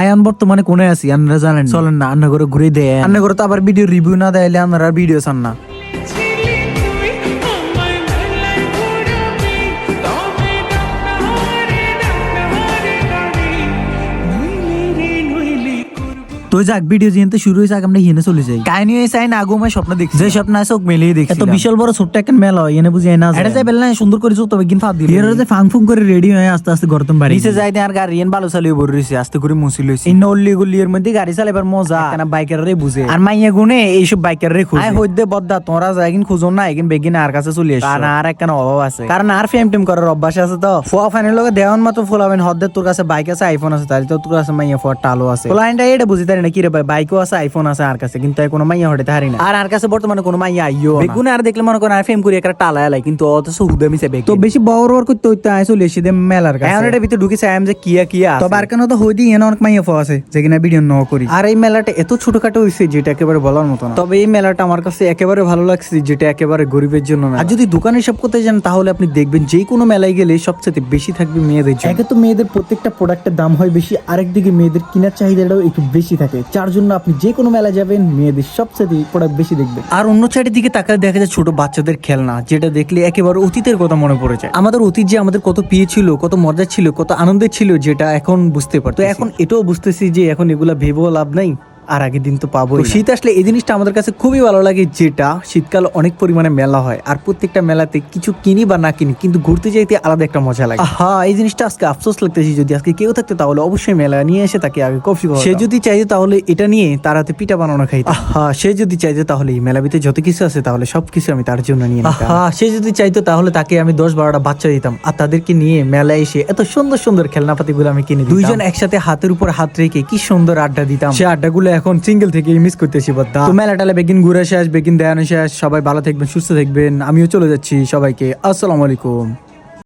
আয়ান বর্তমানে কোনে আছি আপনারা জানেন, চলেন না আন্না করে ঘুরে দেয়। আন্না করে তো আবার ভিডিও রিভিউ না দেয়লে আপনারা ভিডিও চান না। তো যাক, ভিডিও যেহেতু শুরু হয়েছে আমরা হিনে চলে যাই। কাহিনী হয়েছে না আগময় স্বপ্ন দেখছি, যে স্বপ্ন আছে মেলেই দেখছি। এত বিশাল বড় ছোট্ট একটা মেলা হয় এনে বুঝি না এটা যাই বেলনা সুন্দর করে তবে কিন্তু ফাঁদ দিল এর যে ফাং ফুং করে রেডি হয়ে আস্তে আস্তে গর্তন বাড়ি নিচে যাই আর গাড়ি এন ভালো চালিয়ে বড় রইছে, আস্তে করে মুছি লইছে। ইন অল্লি গল্লির মধ্যে গাড়ি চালাবার মজা কেন বাইকাররে বুঝে, আর মাইয়া গুনে এইসব বাইকাররে খুঁজে। আই হইদে বদ্দা তোরা যাইকিন খুঁজো না, একিন বেগিন আর কাছে চলে আসে। কারণ আর একখানা অভাব আছে, কারণ আর ফেম টেম করার অভ্যাস আছে। তো ফোয়া ফাইনের লগে দেওয়ান মাত্র ফোলাবেন হদ্দে তোর কাছে বাইক আছে, আইফোন আছে, তাহলে তো তোর কাছে মাইয়া ফোয়ার টালো আছে। ফোলাইনটা এটা বুঝি তারি না কি রে ভাই, বাইকও আছে আইফোন আছে আর কাছে, কিন্তু কোনো মাইয়া হঠাতে হারি না। আর কাছে বর্তমানে কোনো মাইয়া আইও বেগুনে আর দেখলে মনে করেন আর ফেম করি একটা টালা এলাই, কিন্তু অথচ হুদে মিছে বেগ তো বেশি বড় ওর করতে হইতে আই চলে এসে মেলার কাছে। এখন এটা ভিতরে ঢুকেছে আই এম যে কিয়া তবে আর কেন তো হইদি এনে অনেক মাইয়া ফোয়া আছে যেখানে ভিডিও ন করি। আর এই মেলাটা এত ছোটখাটো হয়েছে যেটা একেবারে বলার মতো না। তবে এই মেলাটা আমার কাছে একেবারে ভালো লাগছে, যেটা একেবারে গরিবের জন্য না। আর যদি দোকানে সব করতে যান তাহলে আপনি দেখবেন যে কোনো মেলায় গেলে সবচেয়ে বেশি থাকবে মেয়েদের জন্য। একে তো মেয়েদের প্রত্যেকটা প্রোডাক্টের দাম হয় বেশি, আরেকদিকে মেয়েদের কেনার চাহিদাটাও একটু বেশি থাকে, যার জন্য আপনি যে কোনো মেলায় যাবেন মেয়েদের সবচেয়ে প্রোডাক্ট বেশি দেখবেন। আর অন্য সাইডের দিকে তাকালে দেখা যায় ছোট বাচ্চাদের খেলনা, যেটা দেখলে একেবারে অতীতের কথা মনে পড়ে যায়। আমাদের অতীত যে আমাদের কত প্রিয় ছিল, কত মজা ছিল, কত আনন্দের ছিল, যেটা এখন বুঝতে পারতো। এখন এটাও বুঝতেছি যে এখন এগুলা ভেবেও লাভ নাই, আর আগের দিন তো পাবো। শীত আসলে এই জিনিসটা আমাদের কাছে খুবই ভালো লাগে, যেটা শীতকাল অনেক পরিমাণে মেলা হয়, আর প্রত্যেকটা মেলাতে কিছু কিনি বা না কিনি কিন্তু ঘুরতে যাইতে আলাদা একটা মজা লাগে। হ্যাঁ, এই জিনিসটা আজকে আফসোস লাগতেছি, যদি আজকে কেউ থাকতো তাহলে অবশ্যই মেলা নিয়ে এসে তাকে আগে কফি খাওয়া। সে যদি চাইতো তাহলে এটা নিয়ে তার হাতে পিঠা বানানো খাইতো। হ্যাঁ, সে যদি চাইতো তাহলে এই মেলা ভিতরে যত কিছু আছে তাহলে সবকিছু আমি তার জন্য নিয়ে নিতাম। হ্যাঁ, সে যদি চাইতো তাহলে তাকে আমি 10-12টা বাচ্চা দিতাম, আর তাদেরকে নিয়ে মেলায় এসে এত সুন্দর সুন্দর খেলনাপাতিগুলো আমি কিনে দিতাম। দুইজন একসাথে হাতের উপর হাত রেখে কি সুন্দর আড্ডা দিতাম। সে আড্ডাগুলো এখন সিঙ্গেল থেকে মিস করতেছি বদ্দা। তো মেলাটালে বেগিন ঘুরে শেষ, বেগিন দেয়ানো শেষ। সবাই ভালো থাকবেন, সুস্থ থাকবেন, আমিও চলে যাচ্ছি। সবাইকে আসসালামু আলাইকুম।